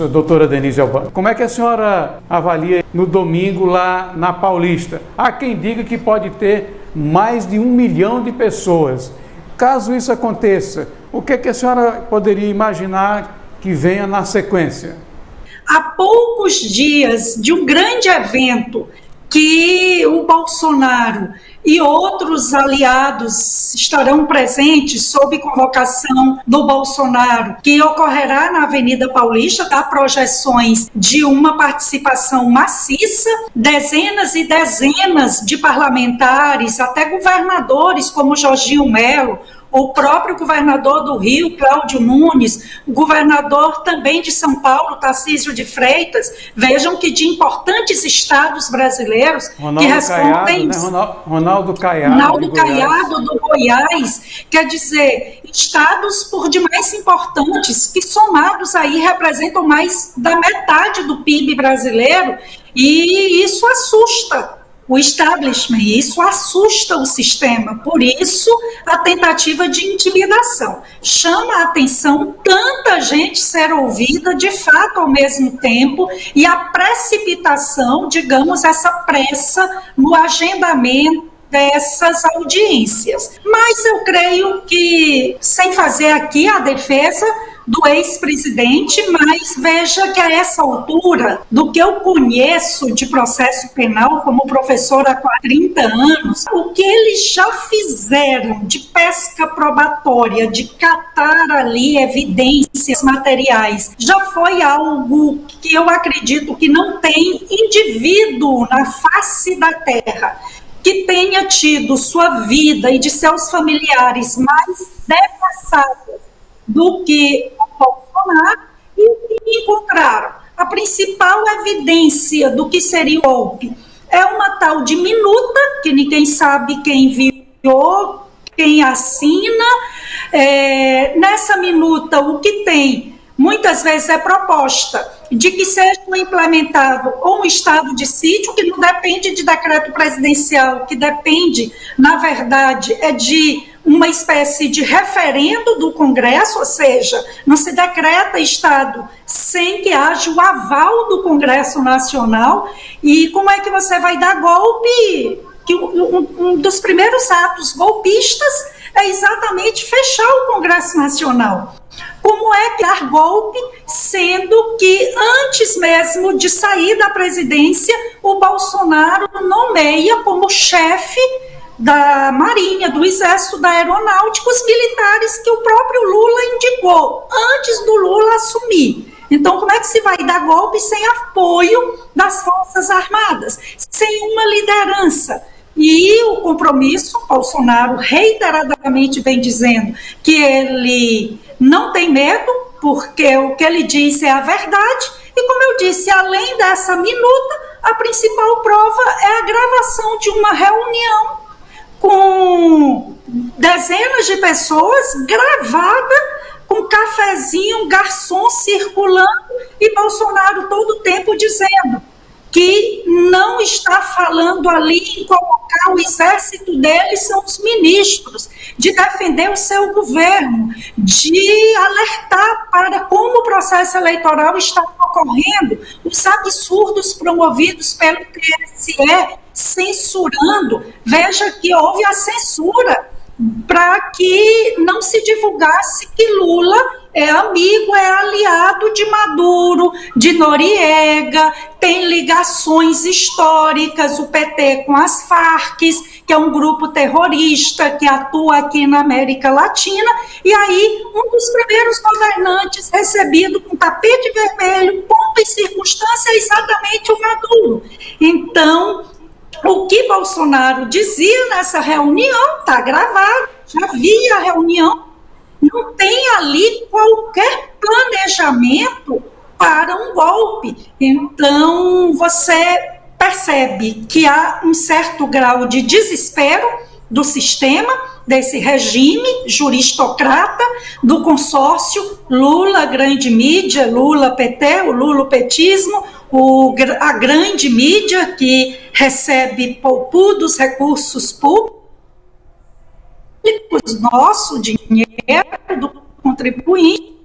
Doutora Denise Albano, como é que a senhora avalia no domingo lá na Paulista? Há quem diga que pode ter mais de 1 milhão de pessoas. Caso isso aconteça, o que é que a senhora poderia imaginar que venha na sequência? Há poucos dias de um grande evento que o Bolsonaro e outros aliados estarão presentes sob convocação do Bolsonaro, que ocorrerá na Avenida Paulista. Há projeções de uma participação maciça, dezenas e dezenas de parlamentares, até governadores como Jorginho Melo, o próprio governador do Rio, Cláudio Nunes, o governador também de São Paulo, Tarcísio de Freitas. Vejam que de importantes estados brasileiros que respondem... Ronaldo Caiado do Goiás. Quer dizer, estados por demais importantes, que somados aí representam mais da metade do PIB brasileiro, e isso assusta o establishment, isso assusta o sistema. Por isso, a tentativa de intimidação. Chama a atenção tanta gente ser ouvida de fato ao mesmo tempo, e a precipitação, digamos, essa pressa no agendamento dessas audiências. Mas eu creio que, sem fazer aqui a defesa do ex-presidente, mas veja que a essa altura, do que eu conheço de processo penal como professora há 30 anos, o que eles já fizeram de pesca probatória, de catar ali evidências materiais, já foi algo que eu acredito que não tem indivíduo na face da terra que tenha tido sua vida e de seus familiares mais devassadas do que o Bolsonaro, e que encontraram a principal evidência do que seria o golpe. É uma tal de minuta, que ninguém sabe quem enviou, quem assina. Nessa minuta, o que tem, muitas vezes é proposta de que seja implementado um estado de sítio, que não depende de decreto presidencial, que depende, na verdade, de uma espécie de referendo do Congresso, ou seja, não se decreta estado sem que haja o aval do Congresso Nacional. E como é que você vai dar golpe? Que um dos primeiros atos golpistas é exatamente fechar o Congresso Nacional. Como é que dar golpe, sendo que antes mesmo de sair da presidência, o Bolsonaro nomeia como chefe da Marinha, do Exército, da Aeronáutica, os militares que o próprio Lula indicou, antes do Lula assumir. Então, como é que se vai dar golpe sem apoio das Forças Armadas, sem uma liderança? E o compromisso, Bolsonaro reiteradamente vem dizendo que ele não tem medo, porque o que ele diz é a verdade. E como eu disse, além dessa minuta, a principal prova é a gravação de uma reunião com dezenas de pessoas, gravada, com cafezinho, garçom circulando, e Bolsonaro todo o tempo dizendo que não está falando ali em colocar o exército dele, são os ministros, de defender o seu governo, de alertar para como o processo eleitoral está ocorrendo, os absurdos promovidos pelo TSE, censurando. Veja que houve a censura para que não se divulgasse que Lula é amigo, é aliado de Maduro, de Noriega, tem ligações históricas, o PT com as Farc, que é um grupo terrorista que atua aqui na América Latina. E aí, um dos primeiros governantes recebido com tapete vermelho, pompa e circunstância, é exatamente o Maduro. Então, o que Bolsonaro dizia nessa reunião está gravado, já vi a reunião, não tem ali qualquer planejamento para um golpe. Então, você percebe que há um certo grau de desespero do sistema, desse regime juristocrata, do consórcio Lula, grande mídia, Lula PT, o lulopetismo, a grande mídia que recebe poupudos recursos públicos, nosso dinheiro do contribuinte,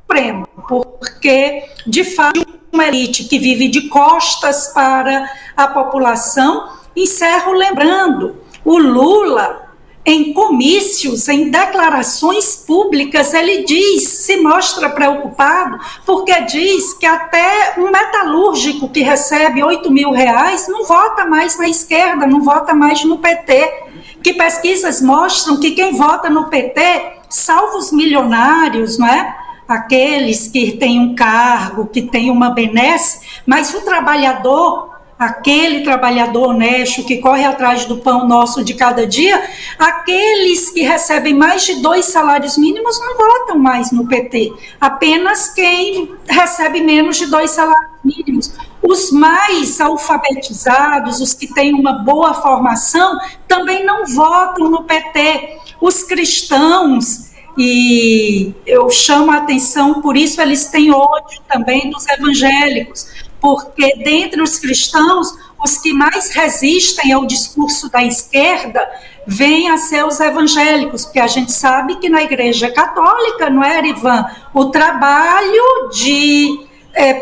Supremo, porque, de fato, uma elite que vive de costas para a população. Encerro lembrando, o Lula, em comícios, em declarações públicas, ele se mostra preocupado, porque diz que até um metalúrgico que recebe R$8.000 não vota mais na esquerda, não vota mais no PT, que pesquisas mostram que quem vota no PT, salvo os milionários, não é? Aqueles que têm um cargo, que têm uma benesse, mas o trabalhador, aquele trabalhador honesto que corre atrás do pão nosso de cada dia, aqueles que recebem mais de 2 salários mínimos não votam mais no PT. Apenas quem recebe menos de 2 salários mínimos. Os mais alfabetizados, os que têm uma boa formação, também não votam no PT. Os cristãos, e eu chamo a atenção, por isso eles têm ódio também dos evangélicos, porque dentre os cristãos, os que mais resistem ao discurso da esquerda vêm a ser os evangélicos, porque a gente sabe que na Igreja Católica, não é, Erivan, o trabalho de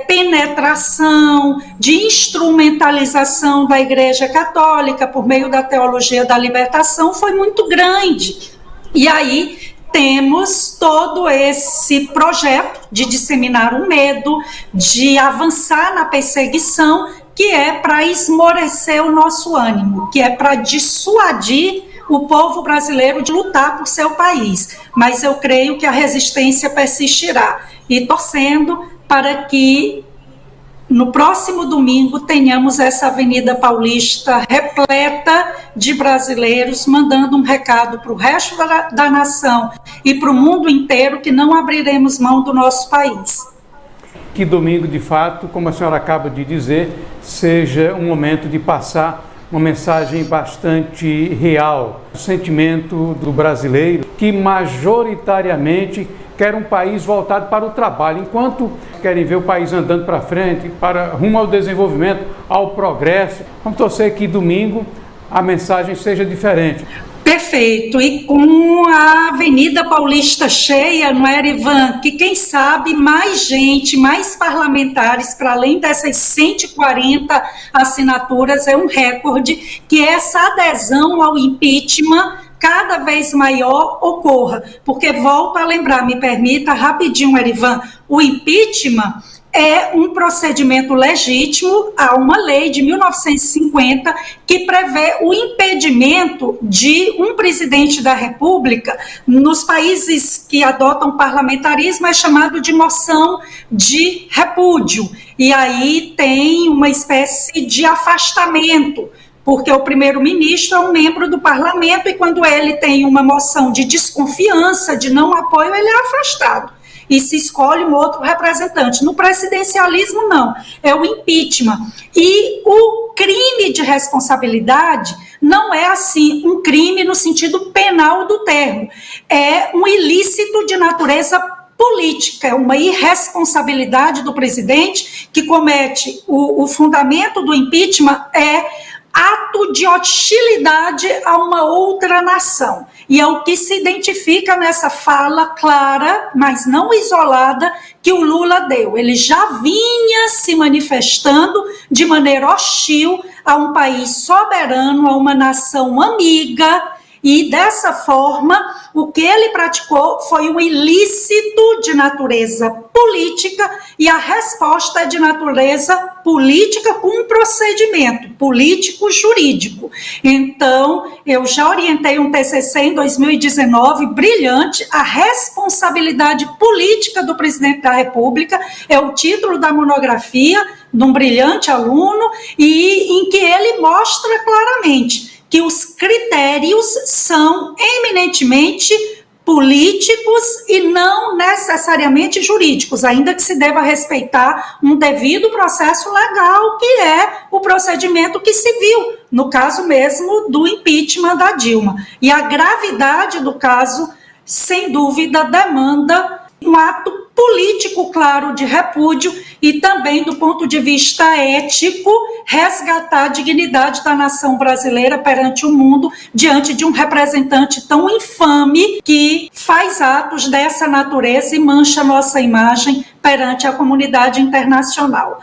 penetração, de instrumentalização da Igreja Católica por meio da teologia da libertação foi muito grande. E aí temos todo esse projeto de disseminar o medo, de avançar na perseguição, que é para esmorecer o nosso ânimo, que é para dissuadir o povo brasileiro de lutar por seu país. Mas eu creio que a resistência persistirá. E torcendo para que no próximo domingo tenhamos essa Avenida Paulista repleta de brasileiros, mandando um recado para o resto da nação e para o mundo inteiro que não abriremos mão do nosso país. Que domingo, de fato, como a senhora acaba de dizer, seja um momento de passar uma mensagem bastante real, o sentimento do brasileiro que majoritariamente quer um país voltado para o trabalho, enquanto querem ver o país andando para frente, rumo ao desenvolvimento, ao progresso. Vamos torcer que domingo a mensagem seja diferente. Perfeito, e com a Avenida Paulista cheia, não é, Erivan? Que quem sabe mais gente, mais parlamentares, para além dessas 140 assinaturas, é um recorde, que essa adesão ao impeachment cada vez maior ocorra, porque volto a lembrar, me permita rapidinho, Erivan, o impeachment é um procedimento legítimo, há uma lei de 1950 que prevê o impedimento de um presidente da República. Nos países que adotam parlamentarismo é chamado de moção de repúdio, e aí tem uma espécie de afastamento, porque o primeiro-ministro é um membro do parlamento e quando ele tem uma moção de desconfiança, de não apoio, ele é afastado e se escolhe um outro representante. No presidencialismo, não, é o impeachment. E o crime de responsabilidade não é, assim, um crime no sentido penal do termo, é um ilícito de natureza política, é uma irresponsabilidade do presidente que comete. O fundamento do impeachment é ato de hostilidade a uma outra nação. E é o que se identifica nessa fala clara, mas não isolada, que o Lula deu. Ele já vinha se manifestando de maneira hostil a um país soberano, a uma nação amiga, e dessa forma, o que ele praticou foi um ilícito de natureza política e a resposta é de natureza política com um procedimento político-jurídico. Então, eu já orientei um TCC em 2019, brilhante, a responsabilidade política do presidente da República, é o título da monografia de um brilhante aluno, e em que ele mostra claramente que os critérios são eminentemente políticos e não necessariamente jurídicos, ainda que se deva respeitar um devido processo legal, que é o procedimento que se viu, no caso mesmo do impeachment da Dilma. E a gravidade do caso, sem dúvida, demanda um ato político, claro, de repúdio, e também do ponto de vista ético, resgatar a dignidade da nação brasileira perante o mundo, diante de um representante tão infame que faz atos dessa natureza e mancha nossa imagem perante a comunidade internacional.